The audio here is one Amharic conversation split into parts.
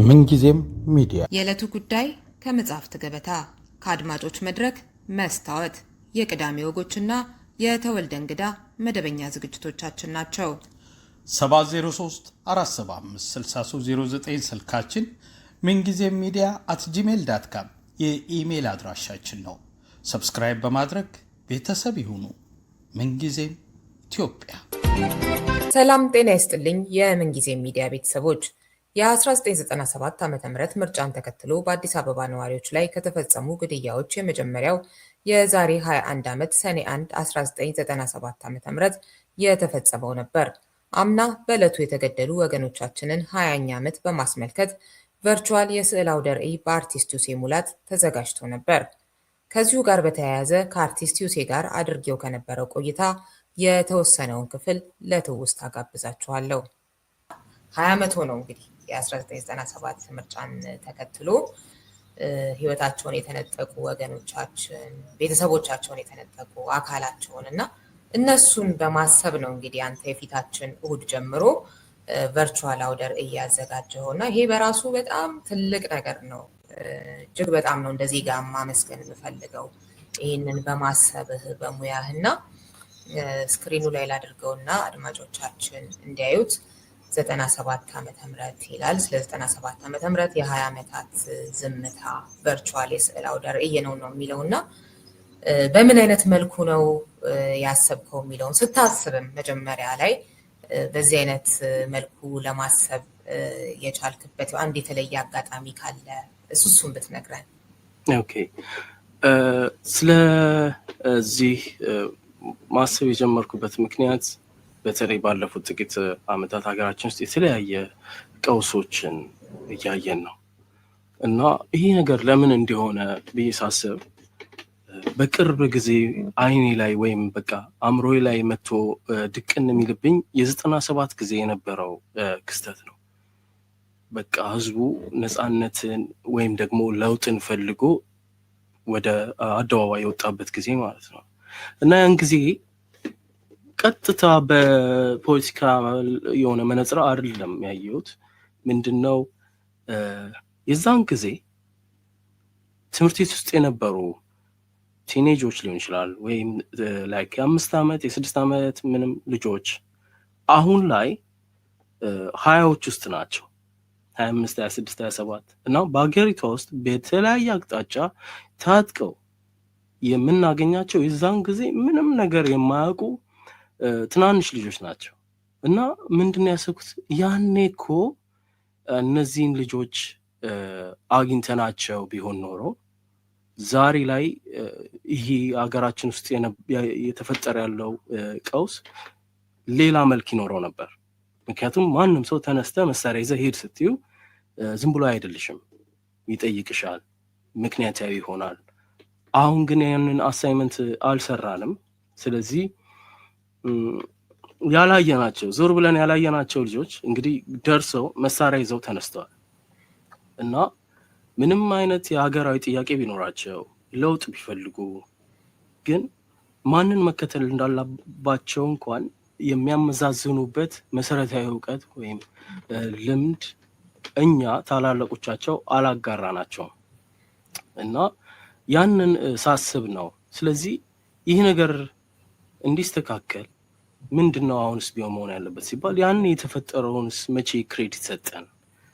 ምንጊዜም ሚዲያ የዕለቱ ጉዳይ ከመጽሐፍት ገበታ ከአድማጮች መድረክ መስታወት የቅዳሜ ወጎችና የተወልደ እንግዳ መደበኛ ዝግጅቶቻችን ናቸው። 703 475 6309 ስልካችን ምንጊዜም media@gmail.com የኢሜል አድራሻችን ነው። ሰብስክራይብ በማድረግ ቤተሰብ ይሁኑ። ምንጊዜም ኢትዮጵያ። ሰላም ጤና ይስጥልኝ የምንጊዜም ሚዲያ ቤተሰቦች። የ1997 ዓ.ም ምርጫን ተከትሎ በአዲስ አበባ ነዋሪዎች ላይ ከተፈጸሙ ግድያዎች የመጀመሪያው የዛሬ 21 ዓመት ሰኔ 1 1997 ዓ.ም የተፈጸመው ነበር። አምና በዕለቱ የተገደሉ ወገኖቻችንን 20ኛ ዓመት በማስመልከት ቨርቹዋል የስዕል አውደ ርዕይ በአርቲስት ዩሴ ሙላት ተዘጋጅቶ ነበር። ከዚሁ ጋር በተያያዘ ከአርቲስት ዩሴ ጋር አድርጌው ከነበረው ቆይታ የተወሰነውን ክፍል ለትውስታ ጋብዛችኋለሁ። 20 ዓመት ሆነው እንግዲህ የ1997 ምርጫን ተከትሎ ህይወታቸውን የተነጠቁ ወገኖቻችን፣ ቤተሰቦቻቸውን የተነጠቁ አካላቸውን እና እነሱን በማሰብ ነው እንግዲህ አንተ የፊታችን እሁድ ጀምሮ ቨርቹዋል አውደ ርዕይ ያዘጋጀኸውና ይሄ በራሱ በጣም ትልቅ ነገር ነው። እጅግ በጣም ነው እንደዚህ ጋር ማመስገን የምፈልገው ይህንን በማሰብህ በሙያህና ስክሪኑ ላይ ላድርገውና አድማጮቻችን እንዲያዩት 97 ዓመተ ምህረት ይላል። ስለ 97 ዓመተ ምህረት የ20 ዓመታት ዝምታ ቨርቹዋል የስዕል አውደ ርዕይ ነው የሚለውና በምን አይነት መልኩ ነው ያሰብከው የሚለውን ስታስብም መጀመሪያ ላይ በዚህ አይነት መልኩ ለማሰብ የቻልክበት አንድ የተለየ አጋጣሚ ካለ እሱን ብትነግረን። ኦኬ፣ ስለዚህ ማሰብ የጀመርኩበት ምክንያት በተለይ ባለፉት ጥቂት ዓመታት ሀገራችን ውስጥ የተለያየ ቀውሶችን እያየን ነው እና ይሄ ነገር ለምን እንደሆነ ብዬ ሳስብ በቅርብ ጊዜ አይኔ ላይ ወይም በቃ አእምሮዬ ላይ መጥቶ ድቅን የሚልብኝ የ97 ጊዜ የነበረው ክስተት ነው። በቃ ህዝቡ ነፃነትን ወይም ደግሞ ለውጥን ፈልጎ ወደ አደባባይ የወጣበት ጊዜ ማለት ነው እና ያን ጊዜ ቀጥታ በፖለቲካ የሆነ መነጽር አይደለም ያየሁት። ምንድነው የዛን ጊዜ ትምህርት ቤት ውስጥ የነበሩ ቲኔጆች ሊሆን ይችላል ወይም ላይክ የ5 ዓመት የ6 ዓመት ምንም ልጆች አሁን ላይ 20ዎች ውስጥ ናቸው፣ 25 26 27 እና በአገሪቷ ውስጥ በተለያየ አቅጣጫ ታጥቀው የምናገኛቸው የዛን ጊዜ ምንም ነገር የማያውቁ ትናንሽ ልጆች ናቸው እና ምንድነው ያሰብኩት ያኔ እኮ እነዚህን ልጆች አግኝተናቸው ቢሆን ኖሮ ዛሬ ላይ ይሄ ሀገራችን ውስጥ የተፈጠረ ያለው ቀውስ ሌላ መልክ ይኖረው ነበር። ምክንያቱም ማንም ሰው ተነስተ መሳሪያ ይዘህ ሄድ ስትዩ ዝም ብሎ አይደልሽም፣ ይጠይቅሻል፣ ምክንያታዊ ይሆናል። አሁን ግን ያንን አሳይመንት አልሰራንም። ስለዚህ ያላየናቸው ዞር ብለን ያላየናቸው ልጆች እንግዲህ ደርሰው መሳሪያ ይዘው ተነስተዋል እና ምንም አይነት የሀገራዊ ጥያቄ ቢኖራቸው ለውጥ ቢፈልጉ ግን ማንን መከተል እንዳለባቸው እንኳን የሚያመዛዝኑበት መሰረታዊ እውቀት ወይም ልምድ እኛ ታላላቆቻቸው አላጋራናቸውም እና ያንን ሳስብ ነው። ስለዚህ ይህ ነገር እንዲስተካከል ምንድነው አሁንስ ቢሆን መሆን ያለበት ሲባል ያን የተፈጠረውንስ መቼ ክሬዲት ሰጠን?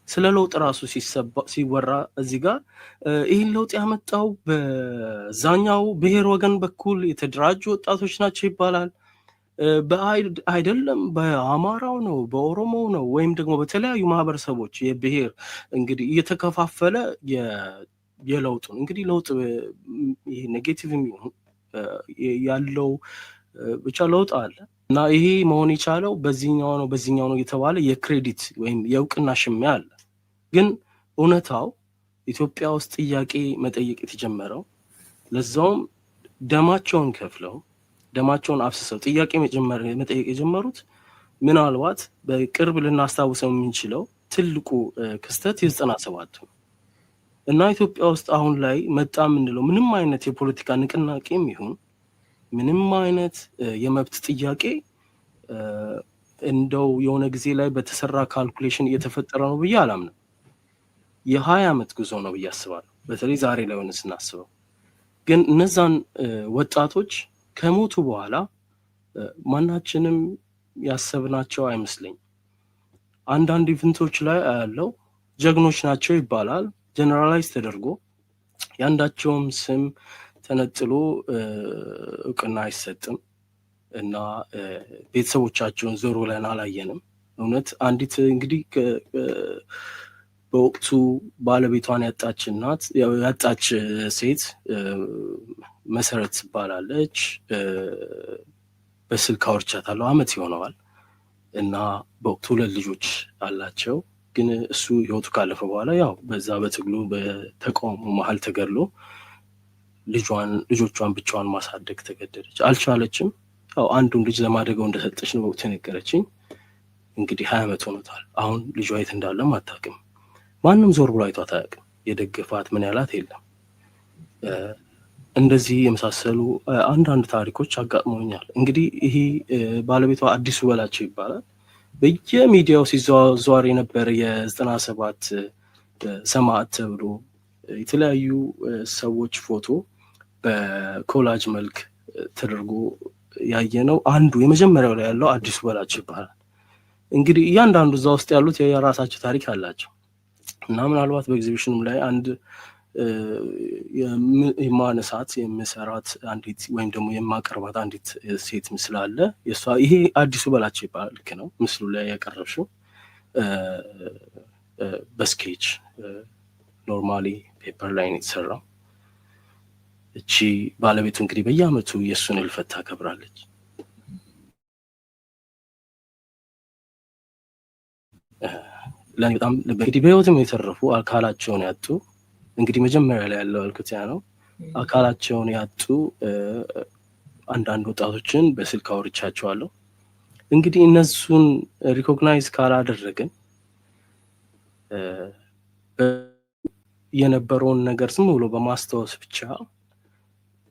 ስለ ለውጥ ራሱ ሲወራ እዚህ ጋር ይህን ለውጥ ያመጣው በዛኛው ብሔር ወገን በኩል የተደራጁ ወጣቶች ናቸው ይባላል። አይደለም፣ በአማራው ነው፣ በኦሮሞው ነው፣ ወይም ደግሞ በተለያዩ ማህበረሰቦች የብሔር እንግዲህ እየተከፋፈለ የለውጡን እንግዲህ ለውጥ ይሄ ኔጌቲቭ የሚሆን ያለው ብቻ ለውጥ አለ እና ይሄ መሆን የቻለው በዚህኛው ነው የተባለ የክሬዲት ወይም የእውቅና ሽሚያ አለ። ግን እውነታው ኢትዮጵያ ውስጥ ጥያቄ መጠየቅ የተጀመረው ለዛውም ደማቸውን ከፍለው ደማቸውን አፍስሰው ጥያቄ መጠየቅ የጀመሩት ምናልባት በቅርብ ልናስታውሰው የምንችለው ትልቁ ክስተት የ97 ነው እና ኢትዮጵያ ውስጥ አሁን ላይ መጣ የምንለው ምንም አይነት የፖለቲካ ንቅናቄም ይሁን ምንም አይነት የመብት ጥያቄ እንደው የሆነ ጊዜ ላይ በተሰራ ካልኩሌሽን እየተፈጠረ ነው ብዬ አላምንም። የ20 ዓመት ጉዞ ነው ብዬ አስባለሁ። በተለይ ዛሬ ላይ ሆነ ስናስበው ግን እነዛን ወጣቶች ከሞቱ በኋላ ማናችንም ያሰብናቸው አይመስለኝም። አንዳንድ ኢቨንቶች ላይ ያለው ጀግኖች ናቸው ይባላል፣ ጀነራላይዝ ተደርጎ ያንዳቸውም ስም ተነጥሎ እውቅና አይሰጥም እና ቤተሰቦቻቸውን ዞር ብለን አላየንም። እውነት አንዲት እንግዲህ በወቅቱ ባለቤቷን ያጣች እናት ያጣች ሴት መሰረት ትባላለች። በስልክ አውርቻታለሁ፣ አመት ይሆነዋል እና በወቅቱ 2 ልጆች አላቸው። ግን እሱ ህይወቱ ካለፈ በኋላ ያው በዛ በትግሉ በተቃውሞ መሀል ተገድሎ ልጆቿን ብቻዋን ማሳደግ ተገደደች፣ አልቻለችም። ያው አንዱን ልጅ ለማደገው እንደሰጠች ነው በወቅቱ የነገረችኝ። እንግዲህ 20 ዓመት ሆኖታል። አሁን ልጇ የት እንዳለም አታውቅም። ማንም ዞር ብሎ አይቷት አያውቅም። የደገፋት ምን ያላት የለም። እንደዚህ የመሳሰሉ አንዳንድ ታሪኮች አጋጥሞኛል። እንግዲህ ይሄ ባለቤቷ አዲሱ በላቸው ይባላል። በየሚዲያው ሲዘዋወር የነበረ የ97 ሰማዕት ተብሎ የተለያዩ ሰዎች ፎቶ በኮላጅ መልክ ተደርጎ ያየነው አንዱ የመጀመሪያው ላይ ያለው አዲሱ በላቸው ይባላል። እንግዲህ እያንዳንዱ እዛ ውስጥ ያሉት የራሳቸው ታሪክ አላቸው እና ምናልባት በኤግዚቢሽኑም ላይ አንድ የማነሳት የምሰራት አንዲት ወይም ደግሞ የማቀርባት አንዲት ሴት ምስል አለ። ይሄ አዲሱ በላቸው ይባላል። ልክ ነው። ምስሉ ላይ ያቀረብሽው በስኬች ኖርማሊ ፔፐር ላይ ነው የተሰራው። እቺ ባለቤቱ እንግዲህ በየአመቱ የእሱን እልፈት ታከብራለች። ለኔ በጣም እንግዲህ በህይወትም የተረፉ አካላቸውን ያጡ እንግዲህ መጀመሪያ ላይ ያለው አልኩት ያ ነው። አካላቸውን ያጡ አንዳንድ ወጣቶችን በስልክ አውርቻቸዋለሁ። እንግዲህ እነሱን ሪኮግናይዝ ካላደረግን የነበረውን ነገር ዝም ብሎ በማስታወስ ብቻ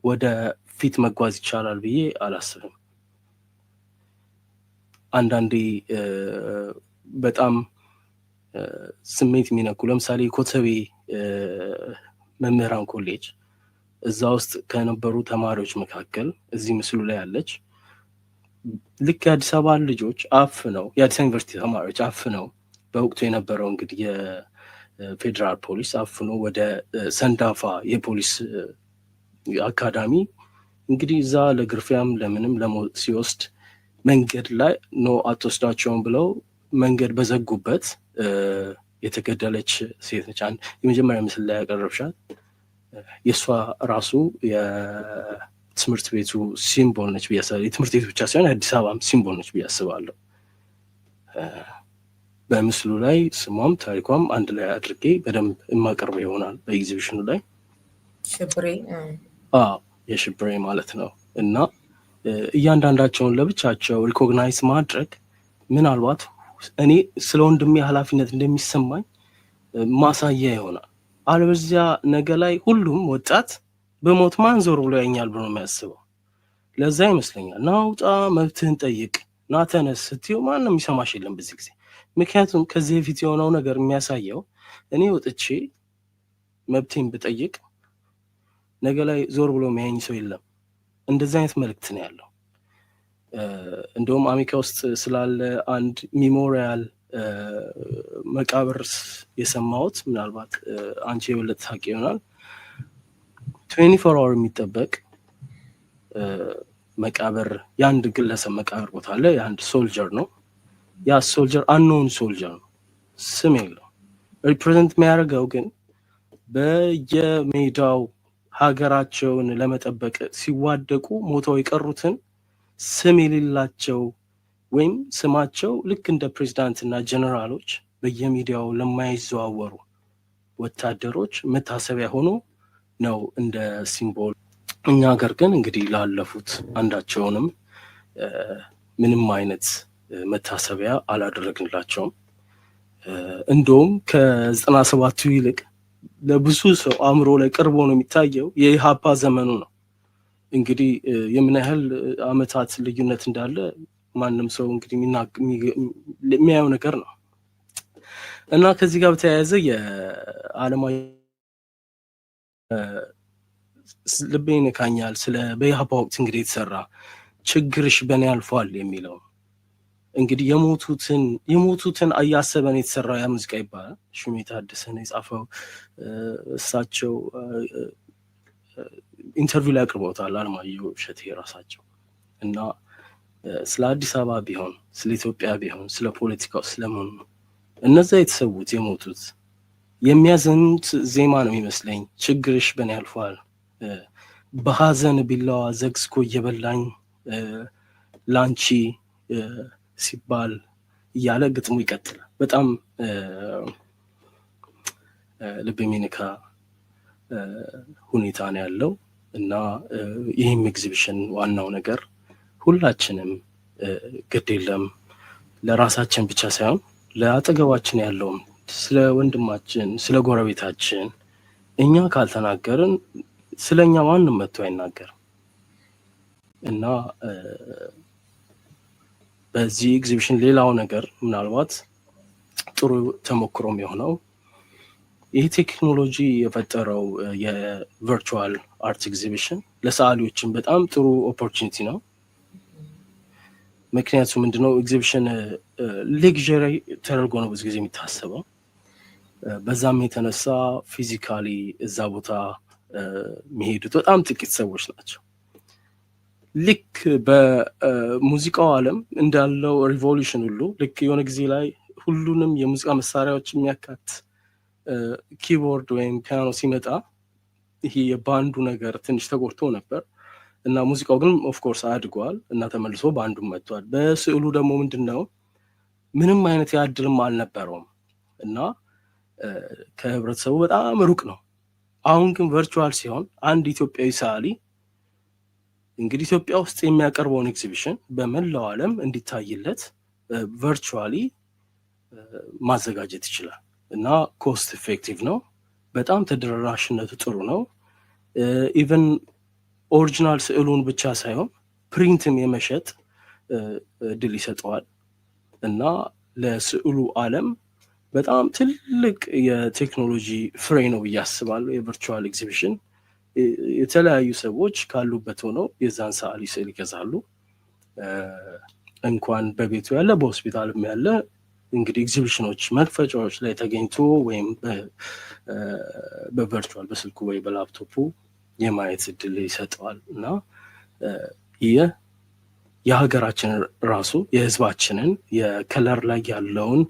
ወደ ፊት መጓዝ ይቻላል ብዬ አላስብም። አንዳንዴ በጣም ስሜት የሚነኩ ለምሳሌ ኮተቤ መምህራን ኮሌጅ እዛ ውስጥ ከነበሩ ተማሪዎች መካከል እዚህ ምስሉ ላይ ያለች ልክ የአዲስ አበባ ልጆች አፍነው የአዲስ ዩኒቨርሲቲ ተማሪዎች አፍነው በወቅቱ የነበረው እንግዲህ የፌዴራል ፖሊስ አፍኖ ወደ ሰንዳፋ የፖሊስ አካዳሚ እንግዲህ እዛ ለግርፊያም ለምንም ሲወስድ መንገድ ላይ ነው አትወስዳቸውም ብለው መንገድ በዘጉበት የተገደለች ሴት ነች። የመጀመሪያ ምስል ላይ ያቀረብሻት የእሷ ራሱ የትምህርት ቤቱ ሲምቦል ነች ብዬ አስባለሁ። የትምህርት ቤቱ ብቻ ሳይሆን የአዲስ አበባም ሲምቦል ነች ብዬ አስባለሁ። በምስሉ ላይ ስሟም ታሪኳም አንድ ላይ አድርጌ በደንብ የማቀርበው ይሆናል በኤግዚቢሽኑ ላይ። ሽብሬ የሽብሬ ማለት ነው። እና እያንዳንዳቸውን ለብቻቸው ሪኮግናይዝ ማድረግ ምናልባት እኔ ስለ ወንድሜ ኃላፊነት እንደሚሰማኝ ማሳያ ይሆናል። አለበዚያ ነገ ላይ ሁሉም ወጣት በሞት ማን ዞር ብሎ ያኛል ብሎ የሚያስበው ለዛ ይመስለኛል። ናውጣ መብትህን ጠይቅ ና ተነስ ስትይው ማንም ይሰማሽ የለም በዚህ ጊዜ። ምክንያቱም ከዚህ በፊት የሆነው ነገር የሚያሳየው እኔ ወጥቼ መብቴን ብጠይቅ ነገ ላይ ዞር ብሎ የሚያየኝ ሰው የለም። እንደዚህ አይነት መልእክት ነው ያለው። እንደውም አሜሪካ ውስጥ ስላለ አንድ ሚሞሪያል መቃብር የሰማሁት ምናልባት አንቺ የበለጠ ታውቂ ይሆናል። 24 hour የሚጠበቅ መቃብር የአንድ ግለሰብ መቃብር ቦታ አለ። የአንድ ሶልጀር ነው። ያ ሶልጀር አንኖን ሶልጀር ነው፣ ስም የለው። ሪፕሬዘንት የሚያደርገው ግን በየሜዳው ሀገራቸውን ለመጠበቅ ሲዋደቁ ሞተው የቀሩትን ስም የሌላቸው ወይም ስማቸው ልክ እንደ ፕሬዝዳንትና ጀነራሎች በየሚዲያው ለማይዘዋወሩ ወታደሮች መታሰቢያ ሆኖ ነው እንደ ሲምቦል። እኛ ሀገር ግን እንግዲህ ላለፉት አንዳቸውንም ምንም አይነት መታሰቢያ አላደረግንላቸውም። እንደውም ከ97ቱ ይልቅ ለብዙ ሰው አእምሮ ላይ ቀርቦ ነው የሚታየው የኢሃፓ ዘመኑ ነው። እንግዲህ የምን ያህል አመታት ልዩነት እንዳለ ማንም ሰው እንግዲህ የሚያየው ነገር ነው። እና ከዚህ ጋር በተያያዘ የዓለማዊ ልቤን ይነካኛል ስለ በኢህአፓ ወቅት እንግዲህ የተሰራ ችግርሽ በእኔ አልፏል የሚለው እንግዲህ የሞቱትን እያሰበን የተሰራው ያ ሙዚቃ ይባላል። ሹሜ ታደሰ ነው የጻፈው። እሳቸው ኢንተርቪው ላይ አቅርበውታል አለማየሁ እሸቴ ራሳቸው። እና ስለ አዲስ አበባ ቢሆን ስለ ኢትዮጵያ ቢሆን ስለ ፖለቲካው ስለምን እነዛ የተሰዉት የሞቱት የሚያዘኑት ዜማ ነው የሚመስለኝ። ችግርሽ በእኔ አልፏል፣ በሐዘን ቢላዋ ዘግዝኮ እየበላኝ ላንቺ ሲባል እያለ ግጥሙ ይቀጥላል። በጣም ልብ የሚነካ ሁኔታ ነው ያለው እና ይህም ኤግዚቢሽን ዋናው ነገር ሁላችንም ግድ የለም ለራሳችን ብቻ ሳይሆን ለአጠገባችን ያለውም ስለ ወንድማችን ስለ ጎረቤታችን እኛ ካልተናገርን ስለኛ ማንም መጥቶ አይናገርም እና በዚህ ኤግዚቢሽን ሌላው ነገር ምናልባት ጥሩ ተሞክሮም የሆነው ይህ ቴክኖሎጂ የፈጠረው የቨርቹዋል አርት ኤግዚቢሽን ለሰዓሊዎችን በጣም ጥሩ ኦፖርቹኒቲ ነው። ምክንያቱም ምንድነው ኤግዚቢሽን ሌክዠሪ ተደርጎ ነው ብዙ ጊዜ የሚታሰበው። በዛም የተነሳ ፊዚካሊ እዛ ቦታ የሚሄዱት በጣም ጥቂት ሰዎች ናቸው። ልክ በሙዚቃው ዓለም እንዳለው ሪቮሉሽን ሁሉ ልክ የሆነ ጊዜ ላይ ሁሉንም የሙዚቃ መሳሪያዎች የሚያካት ኪቦርድ ወይም ፒያኖ ሲመጣ ይሄ የባንዱ ነገር ትንሽ ተጎድቶ ነበር እና ሙዚቃው ግን ኦፍኮርስ አድጓል እና ተመልሶ ባንዱም መጥቷል። በስዕሉ ደግሞ ምንድነው ምንም አይነት ያድልም አልነበረውም እና ከህብረተሰቡ በጣም ሩቅ ነው። አሁን ግን ቨርቹዋል ሲሆን አንድ ኢትዮጵያዊ ሰዓሊ እንግዲህ ኢትዮጵያ ውስጥ የሚያቀርበውን ኤግዚቢሽን በመላው ዓለም እንዲታይለት ቨርቹዋሊ ማዘጋጀት ይችላል እና ኮስት ኢፌክቲቭ ነው። በጣም ተደራሽነቱ ጥሩ ነው። ኢቨን ኦሪጂናል ስዕሉን ብቻ ሳይሆን ፕሪንትም የመሸጥ እድል ይሰጠዋል እና ለስዕሉ ዓለም በጣም ትልቅ የቴክኖሎጂ ፍሬ ነው ብዬ አስባለሁ። የቨርቹዋል ኤግዚቢሽን የተለያዩ ሰዎች ካሉበት ሆነው የዛን ሰዓሊ ስዕል ይገዛሉ። እንኳን በቤቱ ያለ በሆስፒታልም ያለ እንግዲህ ኤግዚቢሽኖች መክፈቻዎች ላይ ተገኝቶ ወይም በቨርቹዋል በስልኩ ወይ በላፕቶፑ የማየት እድል ይሰጠዋል እና ይህ የሀገራችን ራሱ የህዝባችንን የከለር ላይ ያለውን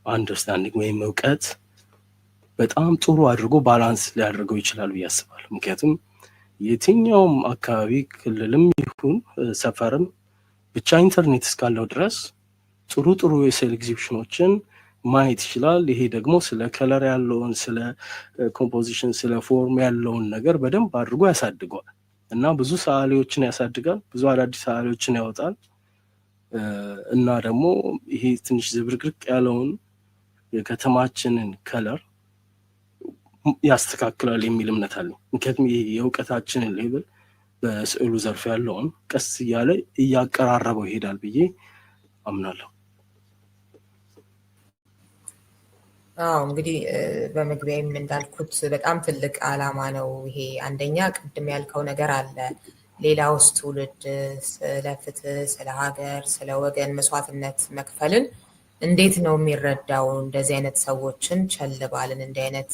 አንደርስታንዲንግ ወይም እውቀት በጣም ጥሩ አድርጎ ባላንስ ሊያደርገው ይችላል ብዬ አስባለሁ። ምክንያቱም የትኛውም አካባቢ ክልልም ይሁን ሰፈርም ብቻ ኢንተርኔት እስካለው ድረስ ጥሩ ጥሩ የስዕል ኤግዚቢሽኖችን ማየት ይችላል። ይሄ ደግሞ ስለ ከለር ያለውን ስለ ኮምፖዚሽን ስለ ፎርም ያለውን ነገር በደንብ አድርጎ ያሳድገዋል እና ብዙ ሰዓሊዎችን ያሳድጋል፣ ብዙ አዳዲስ ሰዓሊዎችን ያወጣል እና ደግሞ ይሄ ትንሽ ዝብርቅርቅ ያለውን የከተማችንን ከለር ያስተካክላል የሚል እምነት አለኝ። ምክንያቱም ይሄ የእውቀታችንን ሌቭል በስዕሉ ዘርፍ ያለውን ቀስ እያለ እያቀራረበው ይሄዳል ብዬ አምናለሁ። እንግዲህ በመግቢያም እንዳልኩት በጣም ትልቅ ዓላማ ነው ይሄ። አንደኛ ቅድም ያልከው ነገር አለ። ሌላውስ ትውልድ ስለ ፍትህ፣ ስለ ሀገር፣ ስለ ወገን መስዋዕትነት መክፈልን እንዴት ነው የሚረዳው? እንደዚህ አይነት ሰዎችን ቸል ባልን፣ እንዲህ አይነት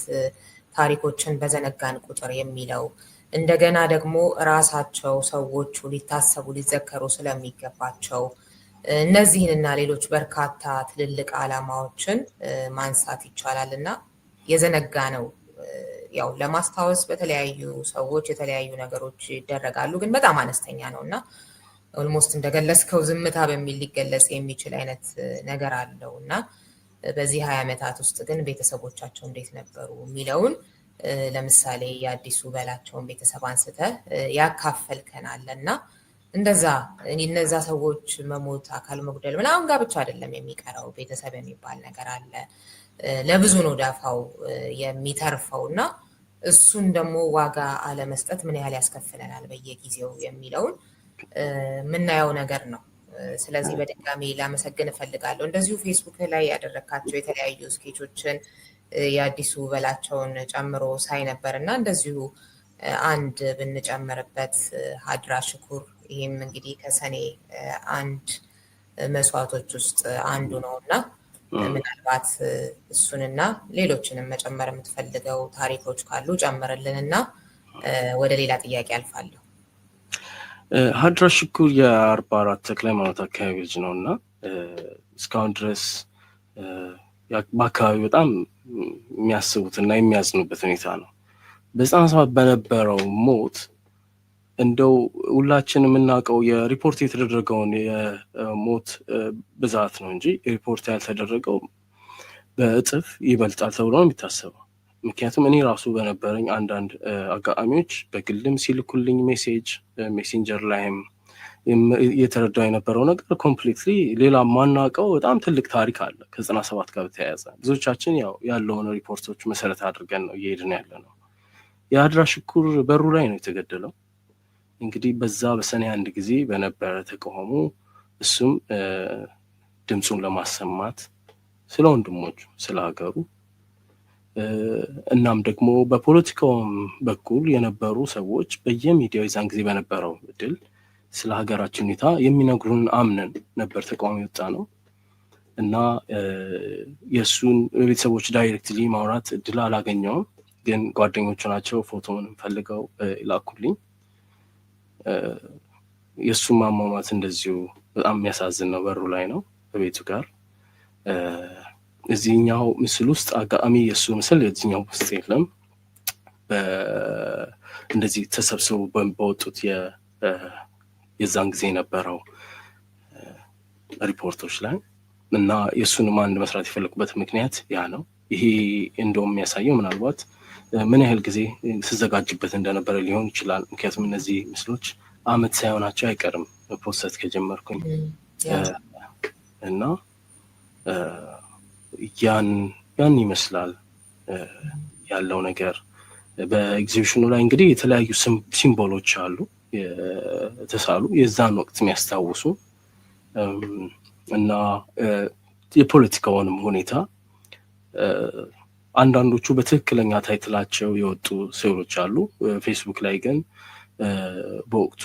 ታሪኮችን በዘነጋን ቁጥር የሚለው እንደገና ደግሞ ራሳቸው ሰዎቹ ሊታሰቡ ሊዘከሩ ስለሚገባቸው እነዚህንና ሌሎች በርካታ ትልልቅ ዓላማዎችን ማንሳት ይቻላል እና የዘነጋ ነው። ያው ለማስታወስ በተለያዩ ሰዎች የተለያዩ ነገሮች ይደረጋሉ፣ ግን በጣም አነስተኛ ነው እና ኦልሞስት እንደገለጽከው ዝምታ በሚል ሊገለጽ የሚችል አይነት ነገር አለው እና በዚህ 20 ዓመታት ውስጥ ግን ቤተሰቦቻቸው እንዴት ነበሩ የሚለውን ለምሳሌ የአዲሱ በላቸውን ቤተሰብ አንስተ ያካፈልከን አለ እና እንደዛ እነዛ ሰዎች መሞት አካል መጉደል ምናምን ጋር ብቻ አይደለም የሚቀረው፣ ቤተሰብ የሚባል ነገር አለ። ለብዙ ነው ዳፋው የሚተርፈው እና እሱን ደግሞ ዋጋ አለመስጠት ምን ያህል ያስከፍለናል በየጊዜው የሚለውን የምናየው ነገር ነው። ስለዚህ በድጋሚ ላመሰግን እፈልጋለሁ። እንደዚሁ ፌስቡክ ላይ ያደረካቸው የተለያዩ ስኬቾችን የአዲሱ በላቸውን ጨምሮ ሳይ ነበር እና እንደዚሁ አንድ ብንጨምርበት ሀድራ ሽኩር፣ ይህም እንግዲህ ከሰኔ 1 መስዋዕቶች ውስጥ አንዱ ነው እና ምናልባት እሱንና ሌሎችንም መጨመር የምትፈልገው ታሪኮች ካሉ ጨምርልን እና ወደ ሌላ ጥያቄ አልፋለሁ። ሀድራ ሽኩር የ44 ተክለ ሃይማኖት አካባቢ ልጅ ነው እና እስካሁን ድረስ በአካባቢ በጣም የሚያስቡት እና የሚያዝኑበት ሁኔታ ነው። በ97 በነበረው ሞት እንደው ሁላችን የምናውቀው የሪፖርት የተደረገውን የሞት ብዛት ነው እንጂ ሪፖርት ያልተደረገው በእጥፍ ይበልጣል ተብሎ ነው የሚታሰበው። ምክንያቱም እኔ ራሱ በነበረኝ አንዳንድ አጋጣሚዎች በግልም ሲልኩልኝ ሜሴንጀር ላይም እየተረዳው የነበረው ነገር ኮምፕሊትሊ ሌላ ማናውቀው በጣም ትልቅ ታሪክ አለ ከ97 ጋር በተያያዘ። ብዙዎቻችን ያለውን ሪፖርቶች መሰረት አድርገን ነው እየሄድን ያለ ነው። የሀድራ ሽኩር በሩ ላይ ነው የተገደለው። እንግዲህ በዛ በሰኔ 1 ጊዜ በነበረ ተቃውሞ እሱም ድምፁን ለማሰማት ስለ ወንድሞቹ፣ ስለ ሀገሩ እናም ደግሞ በፖለቲካውም በኩል የነበሩ ሰዎች በየሚዲያው የዛን ጊዜ በነበረው እድል ስለ ሀገራችን ሁኔታ የሚነግሩን አምነን ነበር ተቃውሞ የወጣ ነው እና የእሱን ቤተሰቦች ዳይሬክትሊ ማውራት እድል አላገኘውም። ግን ጓደኞቹ ናቸው ፎቶውን ፈልገው ላኩልኝ። የእሱም አሟሟት እንደዚሁ በጣም የሚያሳዝን ነው። በሩ ላይ ነው በቤቱ ጋር። እዚህኛው ምስል ውስጥ አጋጣሚ የእሱ ምስል የዚህኛው ውስጥ የለም። እንደዚህ ተሰብስበው በወጡት የዛን ጊዜ የነበረው ሪፖርቶች ላይ እና የእሱንም አንድ መስራት የፈለጉበት ምክንያት ያ ነው። ይሄ እንደውም የሚያሳየው ምናልባት ምን ያህል ጊዜ ስዘጋጅበት እንደነበረ ሊሆን ይችላል። ምክንያቱም እነዚህ ምስሎች አመት ሳይሆናቸው አይቀርም ፖስት ከጀመርኩኝ እና ያን ይመስላል ያለው ነገር። በኤግዚቢሽኑ ላይ እንግዲህ የተለያዩ ሲምቦሎች አሉ የተሳሉ የዛን ወቅት የሚያስታውሱ እና የፖለቲካውንም ሁኔታ አንዳንዶቹ በትክክለኛ ታይትላቸው የወጡ ስዕሎች አሉ። ፌስቡክ ላይ ግን በወቅቱ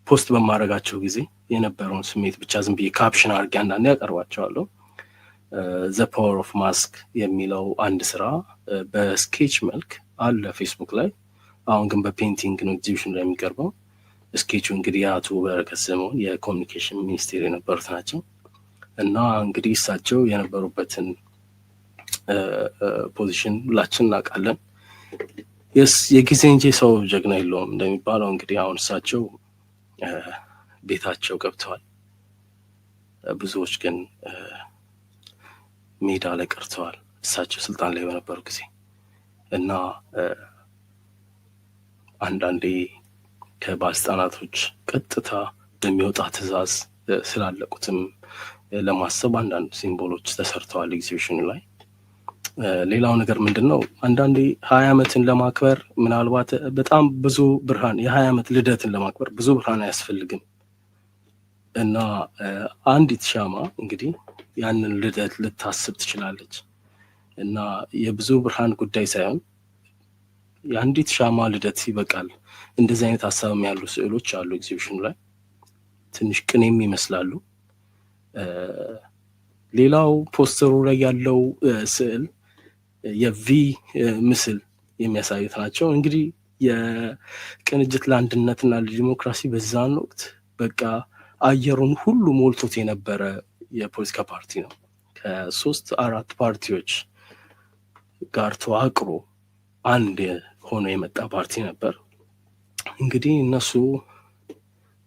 ፖስት በማድረጋቸው ጊዜ የነበረውን ስሜት ብቻ ዝም ብዬ ካፕሽን አድርጌ አንዳንዴ ያቀርባቸዋለሁ። ዘ ፓወር ኦፍ ማስክ የሚለው አንድ ስራ በስኬች መልክ አለ ፌስቡክ ላይ። አሁን ግን በፔንቲንግ ነው ኤግዚቢሽን ላይ የሚቀርበው። ስኬቹ እንግዲህ የአቶ በረከት ስምኦን የኮሚኒኬሽን ሚኒስቴር የነበሩት ናቸው እና እንግዲህ እሳቸው የነበሩበትን ፖዚሽን ሁላችን እናውቃለን። የጊዜ እንጂ ሰው ጀግና የለውም እንደሚባለው እንግዲህ አሁን እሳቸው ቤታቸው ገብተዋል። ብዙዎች ግን ሜዳ ላይ ቀርተዋል እሳቸው ስልጣን ላይ በነበሩ ጊዜ እና አንዳንዴ ከባለስልጣናቶች ቀጥታ በሚወጣ ትዕዛዝ ስላለቁትም ለማሰብ አንዳንድ ሲምቦሎች ተሰርተዋል ኤግዚቢሽኑ ላይ። ሌላው ነገር ምንድን ነው? አንዳንዴ 20 ዓመትን ለማክበር ምናልባት በጣም ብዙ ብርሃን የ20 ዓመት ልደትን ለማክበር ብዙ ብርሃን አያስፈልግም እና አንዲት ሻማ እንግዲህ ያንን ልደት ልታስብ ትችላለች እና የብዙ ብርሃን ጉዳይ ሳይሆን የአንዲት ሻማ ልደት ይበቃል። እንደዚህ አይነት ሀሳብም ያሉ ስዕሎች አሉ ኤግዚቢሽኑ ላይ፣ ትንሽ ቅኔም ይመስላሉ። ሌላው ፖስተሩ ላይ ያለው ስዕል የቪ ምስል የሚያሳዩት ናቸው። እንግዲህ የቅንጅት ለአንድነትና ለዲሞክራሲ በዛን ወቅት በቃ አየሩን ሁሉ ሞልቶት የነበረ የፖለቲካ ፓርቲ ነው። ከ3-4 ፓርቲዎች ጋር ተዋቅሮ አንድ ሆኖ የመጣ ፓርቲ ነበር። እንግዲህ እነሱ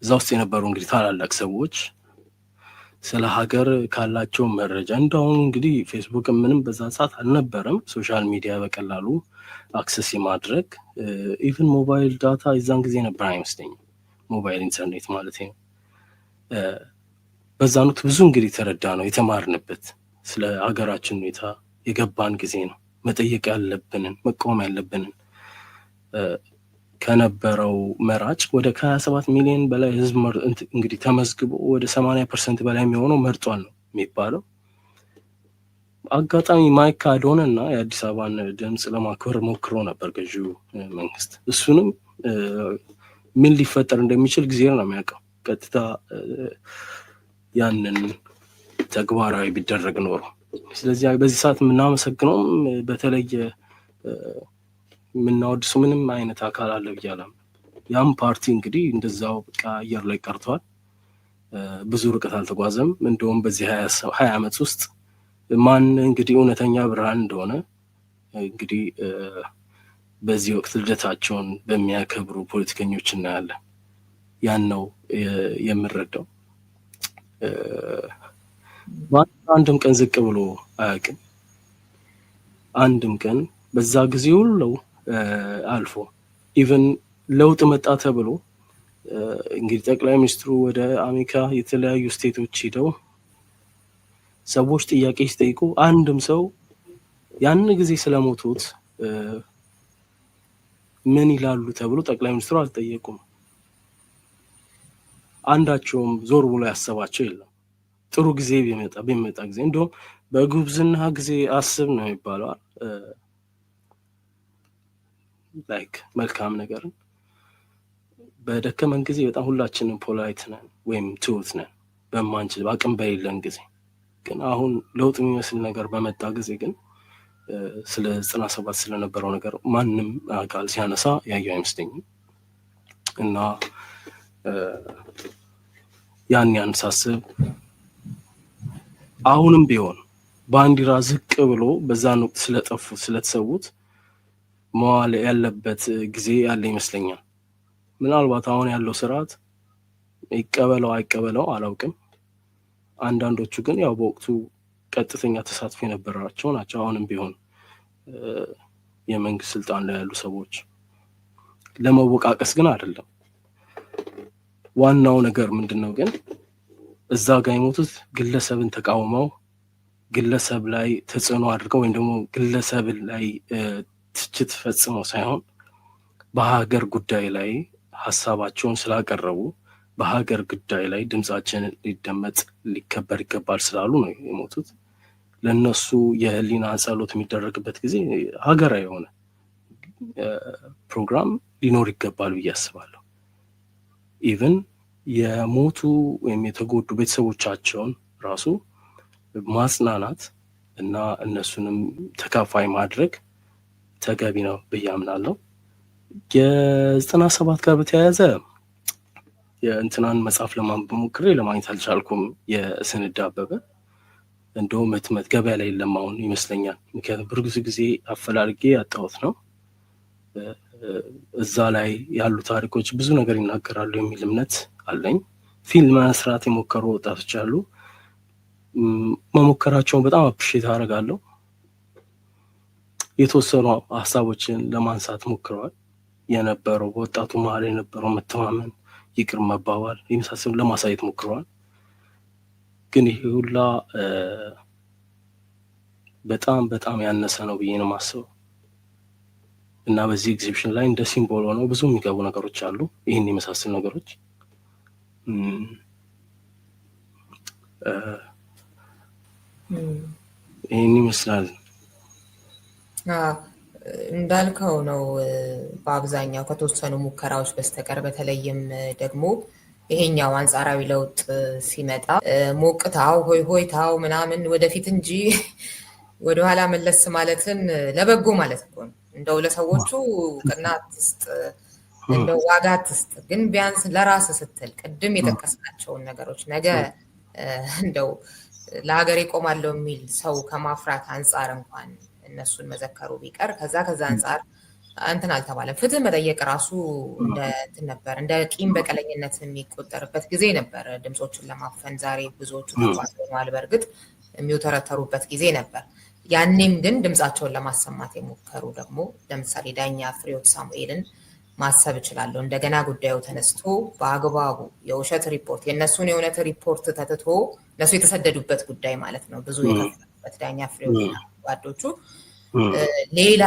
እዛ ውስጥ የነበሩ እንግዲህ ታላላቅ ሰዎች ስለ ሀገር ካላቸው መረጃ እንደውም እንግዲህ ፌስቡክ ምንም በዛ ሰዓት አልነበረም። ሶሻል ሚዲያ በቀላሉ አክሰስ የማድረግ ኢቭን ሞባይል ዳታ የዛን ጊዜ ነበር አይመስለኝም፣ ሞባይል ኢንተርኔት ማለት ነው። በዛን ወቅት ብዙ እንግዲህ የተረዳ ነው የተማርንበት፣ ስለ ሀገራችን ሁኔታ የገባን ጊዜ ነው። መጠየቅ ያለብንን መቃወም ያለብንን ከነበረው መራጭ ወደ 27 ሚሊዮን በላይ ህዝብ እንግዲህ ተመዝግቦ ወደ 80% በላይ የሚሆነው መርጧል ነው የሚባለው። አጋጣሚ ማይካድ ሆነና የአዲስ አበባን ድምፅ ለማክበር ሞክሮ ነበር ገዢው መንግስት። እሱንም ምን ሊፈጠር እንደሚችል ጊዜ ነው የሚያውቀው። ቀጥታ ያንን ተግባራዊ ቢደረግ ኖሮ። ስለዚህ በዚህ ሰዓት የምናመሰግነውም በተለየ የምናወድሱ ምንም አይነት አካል አለ ብያለሁ። ያም ፓርቲ እንግዲህ እንደዛው በቃ አየር ላይ ቀርቷል። ብዙ ርቀት አልተጓዘም። እንደውም በዚህ 20 ዓመት ውስጥ ማን እንግዲህ እውነተኛ ብርሃን እንደሆነ እንግዲህ በዚህ ወቅት ልደታቸውን በሚያከብሩ ፖለቲከኞች እናያለን። ያን ነው የምንረዳው። አንድም ቀን ዝቅ ብሎ አያውቅም። አንድም ቀን በዛ ጊዜ ሁሉ አልፎ ኢቨን ለውጥ መጣ ተብሎ እንግዲህ ጠቅላይ ሚኒስትሩ ወደ አሜሪካ የተለያዩ ስቴቶች ሄደው ሰዎች ጥያቄ ሲጠይቁ አንድም ሰው ያን ጊዜ ስለሞቱት ምን ይላሉ ተብሎ ጠቅላይ ሚኒስትሩ አልጠየቁም። አንዳቸውም ዞር ብሎ ያሰባቸው የለም። ጥሩ ጊዜ ቢመጣ ጊዜ እንደውም በጉብዝና ጊዜ አስብ ነው የሚባለው። ላይክ መልካም ነገርን በደከመን ጊዜ በጣም ሁላችንም ፖላይት ነን ወይም ትሁት ነን በማንችል በአቅም በሌለን ጊዜ። ግን አሁን ለውጥ የሚመስል ነገር በመጣ ጊዜ ግን ስለ 97 ስለነበረው ነገር ማንም አካል ሲያነሳ ያየው አይመስለኝም። እና ያን ሳስብ አሁንም ቢሆን ባንዲራ ዝቅ ብሎ በዛን ወቅት ስለተሰዉት መዋል ያለበት ጊዜ ያለ ይመስለኛል። ምናልባት አሁን ያለው ስርዓት ይቀበለው አይቀበለው አላውቅም። አንዳንዶቹ ግን ያው በወቅቱ ቀጥተኛ ተሳትፎ የነበራቸው ናቸው። አሁንም ቢሆን የመንግስት ስልጣን ላይ ያሉ ሰዎች ለመወቃቀስ ግን አይደለም። ዋናው ነገር ምንድነው ግን እዛ ጋር የሞቱት ግለሰብን ተቃውመው ግለሰብ ላይ ተጽዕኖ አድርገው ወይም ደግሞ ግለሰብ ላይ ትችት ፈጽመው ሳይሆን በሀገር ጉዳይ ላይ ሀሳባቸውን ስላቀረቡ በሀገር ጉዳይ ላይ ድምጻችን ሊደመጥ ሊከበር ይገባል ስላሉ ነው የሞቱት። ለነሱ የህሊና ጸሎት የሚደረግበት ጊዜ ሀገራዊ የሆነ ፕሮግራም ሊኖር ይገባል ብዬ አስባለሁ። ኢቭን የሞቱ ወይም የተጎዱ ቤተሰቦቻቸውን ራሱ ማጽናናት እና እነሱንም ተካፋይ ማድረግ ተገቢ ነው ብዬ አምናለሁ። የ97 ጋር በተያያዘ የእንትናን መጽሐፍ ለማንበብ ሞክሬ ለማግኘት አልቻልኩም። የስንድ አበበ እንደውም ህትመት ገበያ ላይ የለም አሁን ይመስለኛል። ምክንያቱም ብዙ ጊዜ አፈላልጌ ያጣሁት ነው። እዛ ላይ ያሉ ታሪኮች ብዙ ነገር ይናገራሉ የሚል እምነት አለኝ። ፊልም መስራት የሞከሩ ወጣቶች አሉ። መሞከራቸውን በጣም አፕሪሼት አደርጋለሁ። የተወሰኑ ሀሳቦችን ለማንሳት ሞክረዋል። የነበረው በወጣቱ መሀል የነበረው መተማመን፣ ይቅር መባባል የመሳሰሉ ለማሳየት ሞክረዋል። ግን ይሄ ሁላ በጣም ያነሰ ነው ብዬ ነው የማስበው። እና በዚህ ኤግዚቢሽን ላይ እንደ ሲምቦል ሆነው ብዙ የሚገቡ ነገሮች አሉ። ይህን የመሳሰሉ ነገሮች ይህን ይመስላል። እንዳልከው ነው። በአብዛኛው ከተወሰኑ ሙከራዎች በስተቀር በተለይም ደግሞ ይሄኛው አንጻራዊ ለውጥ ሲመጣ ሞቅታው ሆይታው ምናምን ወደፊት እንጂ ወደኋላ መለስ ማለትን ለበጎ ማለት ነው። እንደው ለሰዎቹ ቅናት ትስጥ፣ እንደው ዋጋ ትስጥ። ግን ቢያንስ ለራስ ስትል ቅድም የጠቀስናቸውን ነገሮች ነገ እንደው ለሀገር ይቆማለሁ የሚል ሰው ከማፍራት አንጻር እንኳን እነሱን መዘከሩ ቢቀር ከዛ አንጻር እንትን አልተባለም። ፍትህ መጠየቅ ራሱ እንትን ነበር፣ እንደ ቂም በቀለኝነት የሚቆጠርበት ጊዜ ነበር። ድምፆችን ለማፈን ዛሬ ብዙዎቹ ተቋጥተዋል። በእርግጥ የሚውተረተሩበት ጊዜ ነበር። ያኔም ግን ድምፃቸውን ለማሰማት የሞከሩ ደግሞ ለምሳሌ ዳኛ ፍሬሕይወት ሳሙኤልን ማሰብ እችላለሁ። እንደገና ጉዳዩ ተነስቶ በአግባቡ የውሸት ሪፖርት የእነሱን የእውነት ሪፖርት ተትቶ እነሱ የተሰደዱበት ጉዳይ ማለት ነው ብዙ የከፈሉበት ዳኛ ፍሬሕይወት ጓዶቹ ሌላ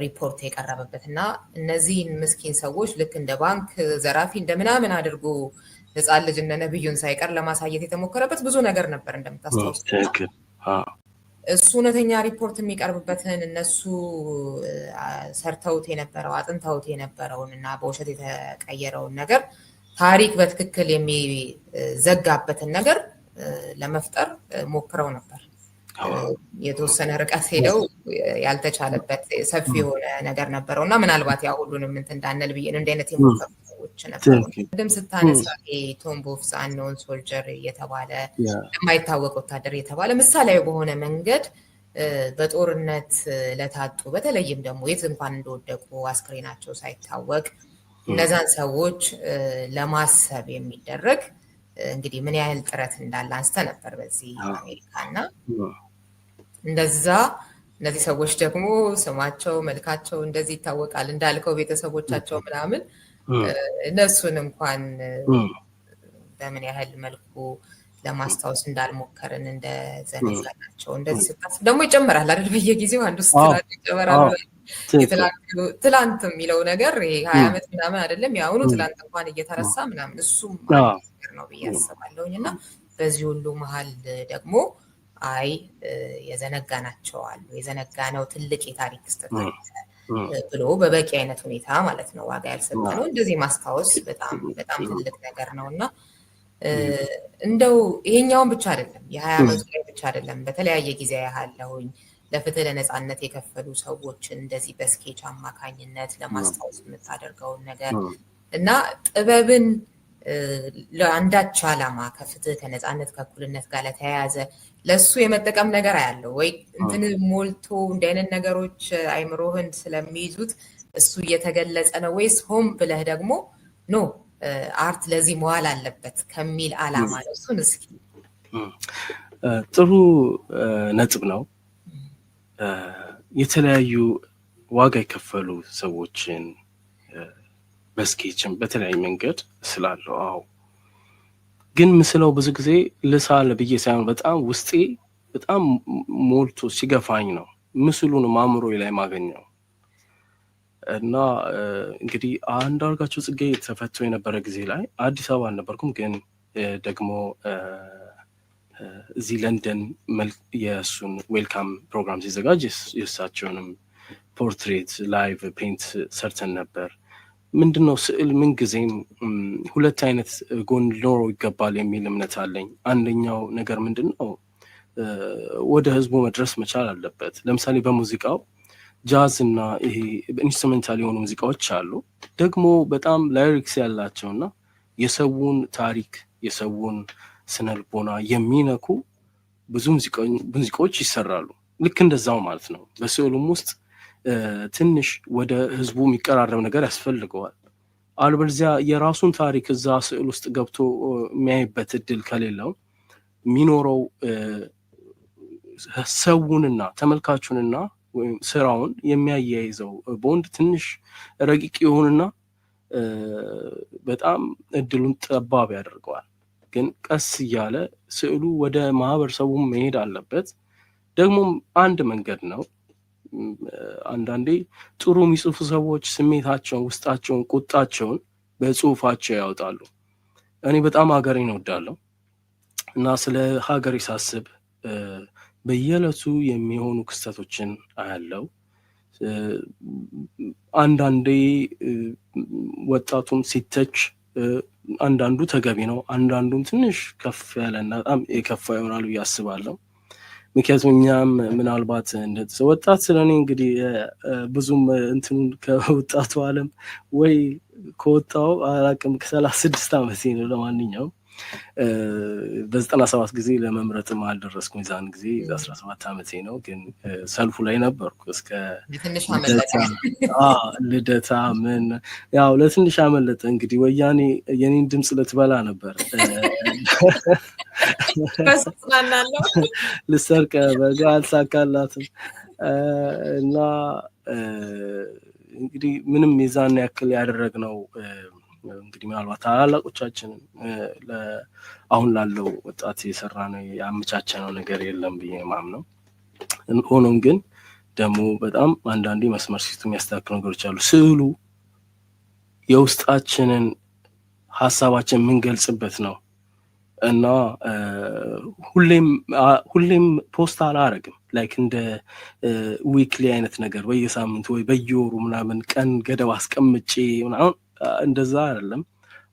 ሪፖርት የቀረበበትና እነዚህን ምስኪን ሰዎች ልክ እንደ ባንክ ዘራፊ እንደምናምን አድርጎ ህፃን ልጅ እነ ነብዩን ሳይቀር ለማሳየት የተሞከረበት ብዙ ነገር ነበር እንደምታስታውሱ። እሱ እውነተኛ ሪፖርት የሚቀርብበትን እነሱ ሰርተውት የነበረው አጥንተውት የነበረውን እና በውሸት የተቀየረውን ነገር ታሪክ በትክክል የሚዘጋበትን ነገር ለመፍጠር ሞክረው ነበር። የተወሰነ ርቀት ሄደው ያልተቻለበት ሰፊ የሆነ ነገር ነበረው እና ምናልባት ያ ሁሉንም እንትን እንዳንል ብዬ ነው። እንዲህ አይነት የሞከሩ ሰዎች ነበሩ። ቅድም ስታነሳ ቶምብ ኦፍ ዘ አንኖውን ሶልጀር እየተባለ የማይታወቅ ወታደር የተባለ ምሳሌያዊ በሆነ መንገድ በጦርነት ለታጡ በተለይም ደግሞ የት እንኳን እንደወደቁ አስክሬናቸው ሳይታወቅ እነዛን ሰዎች ለማሰብ የሚደረግ እንግዲህ ምን ያህል ጥረት እንዳለ አንስተ ነበር በዚህ አሜሪካና እንደዛ እነዚህ ሰዎች ደግሞ ስማቸው መልካቸው እንደዚህ ይታወቃል እንዳልከው ቤተሰቦቻቸው ምናምን እነሱን እንኳን በምን ያህል መልኩ ለማስታወስ እንዳልሞከርን እንደዘነጋናቸው እንደዚህ ስታስብ ደግሞ ይጨምራል አይደል? በየጊዜው አንዱ ስትራቴጂ ይጨምራል። ትላንት የሚለው ነገር ይሄ 20 ዓመት ምናምን አይደለም ያሁኑ ትላንት እንኳን እየተረሳ ምናምን እሱም ነገር ነው ብዬ አስባለሁኝ። እና በዚህ ሁሉ መሀል ደግሞ አይ የዘነጋናቸው አሉ የዘነጋነው ትልቅ የታሪክ ክስተት ብሎ በበቂ አይነት ሁኔታ ማለት ነው ዋጋ ያልሰጠነው እንደዚህ ማስታወስ በጣም በጣም ትልቅ ነገር ነው። እና እንደው ይሄኛውን ብቻ አይደለም የ20 ዓመቱ ላይ ብቻ አይደለም በተለያየ ጊዜ ያለሁኝ ለፍትህ ለነጻነት የከፈሉ ሰዎችን እንደዚህ በስኬች አማካኝነት ለማስታወስ የምታደርገውን ነገር እና ጥበብን ለአንዳች ዓላማ ከፍትህ ከነጻነት ከእኩልነት ጋር ለተያያዘ ለሱ የመጠቀም ነገር ያለው ወይ እንትን ሞልቶ እንዲህ አይነት ነገሮች አይምሮህን ስለሚይዙት እሱ እየተገለጸ ነው ወይስ ሆም ብለህ ደግሞ ኖ አርት ለዚህ መዋል አለበት ከሚል ዓላማ ነው? እሱን እስኪ። ጥሩ ነጥብ ነው። የተለያዩ ዋጋ የከፈሉ ሰዎችን በስኬችም በተለያዩ መንገድ ስላለው አዎ ግን ምስለው ብዙ ጊዜ ልሳል ብዬ ሳይሆን በጣም ውስጤ በጣም ሞልቶ ሲገፋኝ ነው ምስሉንም አእምሮዬ ላይ ማገኘው። እና እንግዲህ አንዳርጋቸው ጽጌ ተፈቶ የነበረ ጊዜ ላይ አዲስ አበባ አልነበርኩም፣ ግን ደግሞ እዚህ ለንደን የእሱን ዌልካም ፕሮግራም ሲዘጋጅ የእሳቸውንም ፖርትሬት ላይቭ ፔንት ሰርተን ነበር። ምንድነው ስዕል ምንጊዜም ሁለት አይነት ጎን ሊኖረው ይገባል የሚል እምነት አለኝ። አንደኛው ነገር ምንድነው ወደ ህዝቡ መድረስ መቻል አለበት። ለምሳሌ በሙዚቃው ጃዝ እና ይሄ ኢንስትሩሜንታል የሆኑ ሙዚቃዎች አሉ፣ ደግሞ በጣም ላይሪክስ ያላቸውና የሰውን ታሪክ የሰውን ስነልቦና የሚነኩ ብዙ ሙዚቃዎች ይሰራሉ። ልክ እንደዛው ማለት ነው። በስዕሉም ውስጥ ትንሽ ወደ ህዝቡ የሚቀራረብ ነገር ያስፈልገዋል። አልበለዚያ የራሱን ታሪክ እዛ ስዕል ውስጥ ገብቶ የሚያይበት እድል ከሌለው የሚኖረው ሰውንና ተመልካቹንና ወይም ስራውን የሚያያይዘው ቦንድ ትንሽ ረቂቅ ይሆንና በጣም እድሉን ጠባብ ያደርገዋል። ግን ቀስ እያለ ስዕሉ ወደ ማህበረሰቡ መሄድ አለበት። ደግሞ አንድ መንገድ ነው። አንዳንዴ ጥሩ የሚጽፉ ሰዎች ስሜታቸውን፣ ውስጣቸውን፣ ቁጣቸውን በጽሁፋቸው ያወጣሉ። እኔ በጣም ሀገሬን እወዳለሁ እና ስለ ሀገሬ ሳስብ በየዕለቱ የሚሆኑ ክስተቶችን አያለው። አንዳንዴ ወጣቱን ሲተች አንዳንዱ ተገቢ ነው፣ አንዳንዱን ትንሽ ከፍ ያለና በጣም የከፋ ይሆናል ብዬ አስባለሁ። ምክንያቱም እኛም ምናልባት ወጣት ስለኔ እንግዲህ ብዙም እንትኑን ከወጣቱ ዓለም ወይ ከወጣው አላቅም ከ36 ዓመቴ ነው። ለማንኛውም በ97 ጊዜ ለመምረጥም አልደረስኩም። ዛን ጊዜ 17 ዓመቴ ነው፣ ግን ሰልፉ ላይ ነበርኩ እስከ ልደታ ምን ያው ለትንሽ አመለጠ። እንግዲህ ወያኔ የኔን ድምፅ ልትበላ ነበር ልሰርቅ በጋ አልሳካላትም። እና እንግዲህ ምንም የዛን ያክል ያደረግነው እንግዲህ ምናልባት ታላላቆቻችንን አሁን ላለው ወጣት የሰራ ነው ያመቻቸነው ነገር የለም ብዬ ማምነው። ሆኖም ግን ደግሞ በጣም አንዳንዴ መስመር ሲስቱ የሚያስተካክሉ ነገሮች አሉ። ስዕሉ የውስጣችንን ሀሳባችን የምንገልጽበት ነው እና ሁሌም ፖስት አላረግም። ላይክ እንደ ዊክሊ አይነት ነገር በየሳምንቱ ወይ በየወሩ ምናምን ቀን ገደብ አስቀምጬ ምናምን እንደዛ አይደለም።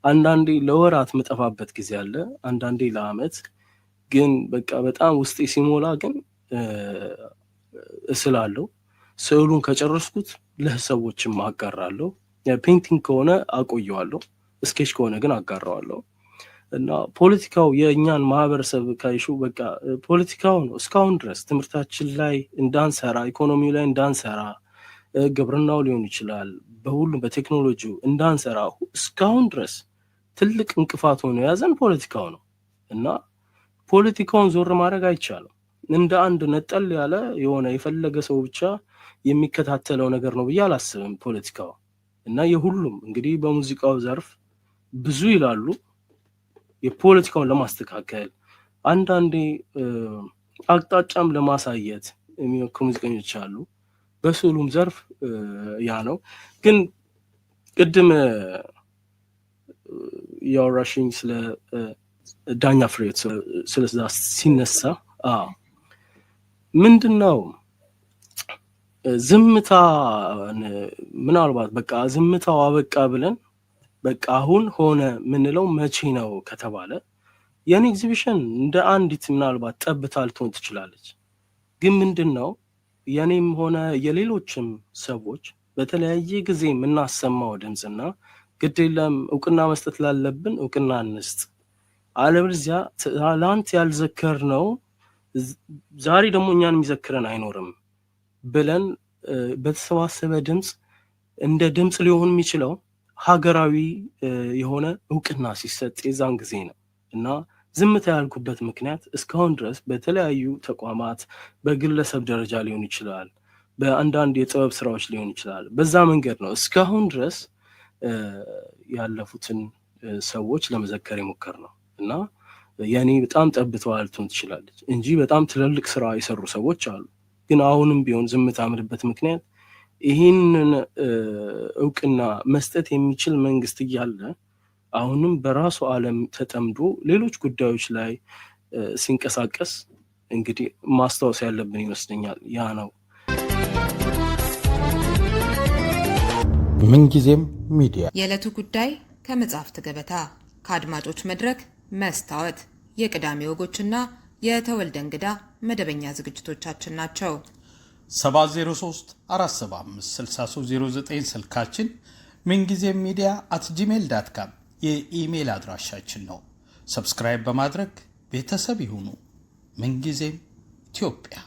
አንዳንዴ ለወራት ምጠፋበት ጊዜ አለ፣ አንዳንዴ ለአመት። ግን በቃ በጣም ውስጤ ሲሞላ ግን እስላለሁ። ስዕሉን ከጨረስኩት ለሰዎችም አጋራለሁ። ፔንቲንግ ከሆነ አቆየዋለሁ፣ ስኬች ከሆነ ግን አጋራዋለሁ። እና ፖለቲካው የእኛን ማህበረሰብ ካይሹ በቃ ፖለቲካው ነው እስካሁን ድረስ ትምህርታችን ላይ እንዳንሰራ፣ ኢኮኖሚው ላይ እንዳንሰራ፣ ግብርናው ሊሆን ይችላል፣ በሁሉም በቴክኖሎጂው እንዳንሰራ እስካሁን ድረስ ትልቅ እንቅፋት ሆኖ የያዘን ፖለቲካው ነው። እና ፖለቲካውን ዞር ማድረግ አይቻልም። እንደ አንድ ነጠል ያለ የሆነ የፈለገ ሰው ብቻ የሚከታተለው ነገር ነው ብዬ አላስብም ፖለቲካው። እና የሁሉም እንግዲህ በሙዚቃው ዘርፍ ብዙ ይላሉ የፖለቲካውን ለማስተካከል፣ አንዳንዴ አቅጣጫም ለማሳየት የሚሞክሩ ሙዚቀኞች አሉ። በስዕሉም ዘርፍ ያ ነው። ግን ቅድም ያወራሽኝ ስለ ዳኛ ፍሬት ስለዛ ሲነሳ ምንድነው ዝምታ፣ ምናልባት በቃ ዝምታው አበቃ ብለን በቃ አሁን ሆነ ምንለው መቼ ነው ከተባለ የኔ ኤግዚቢሽን እንደ አንዲት ምናልባት ጠብታ ልትሆን ትችላለች። ግን ምንድነው የኔም ሆነ የሌሎችም ሰዎች በተለያየ ጊዜ የምናሰማው ድምፅና ግድ የለም እውቅና መስጠት ላለብን እውቅና እንስጥ፣ አለበለዚያ ትላንት ያልዘከርነው ዛሬ ደግሞ እኛን የሚዘክረን አይኖርም ብለን በተሰባሰበ ድምፅ እንደ ድምፅ ሊሆን የሚችለው ሀገራዊ የሆነ እውቅና ሲሰጥ የዛን ጊዜ ነው። እና ዝምታ ያልኩበት ምክንያት እስካሁን ድረስ በተለያዩ ተቋማት በግለሰብ ደረጃ ሊሆን ይችላል፣ በአንዳንድ የጥበብ ስራዎች ሊሆን ይችላል፣ በዛ መንገድ ነው እስካሁን ድረስ ያለፉትን ሰዎች ለመዘከር የሞከር ነው። እና የኔ በጣም ጠብተዋል ልትሆን ትችላለች እንጂ በጣም ትልልቅ ስራ የሰሩ ሰዎች አሉ። ግን አሁንም ቢሆን ዝምታ ምልበት ምክንያት ይህንን እውቅና መስጠት የሚችል መንግስት እያለ አሁንም በራሱ ዓለም ተጠምዶ ሌሎች ጉዳዮች ላይ ሲንቀሳቀስ እንግዲህ ማስታወስ ያለብን ይመስለኛል። ያ ነው ምንጊዜም ሚዲያ። የዕለቱ ጉዳይ ከመጽሐፍት ገበታ፣ ከአድማጮች መድረክ መስታወት፣ የቅዳሜ ወጎችና የተወልደ እንግዳ መደበኛ ዝግጅቶቻችን ናቸው። 703 475 6309 ስልካችን፣ ምንጊዜም ሚዲያ @gmail.com የኢሜል አድራሻችን ነው። ሰብስክራይብ በማድረግ ቤተሰብ ይሁኑ። ምንጊዜም ኢትዮጵያ።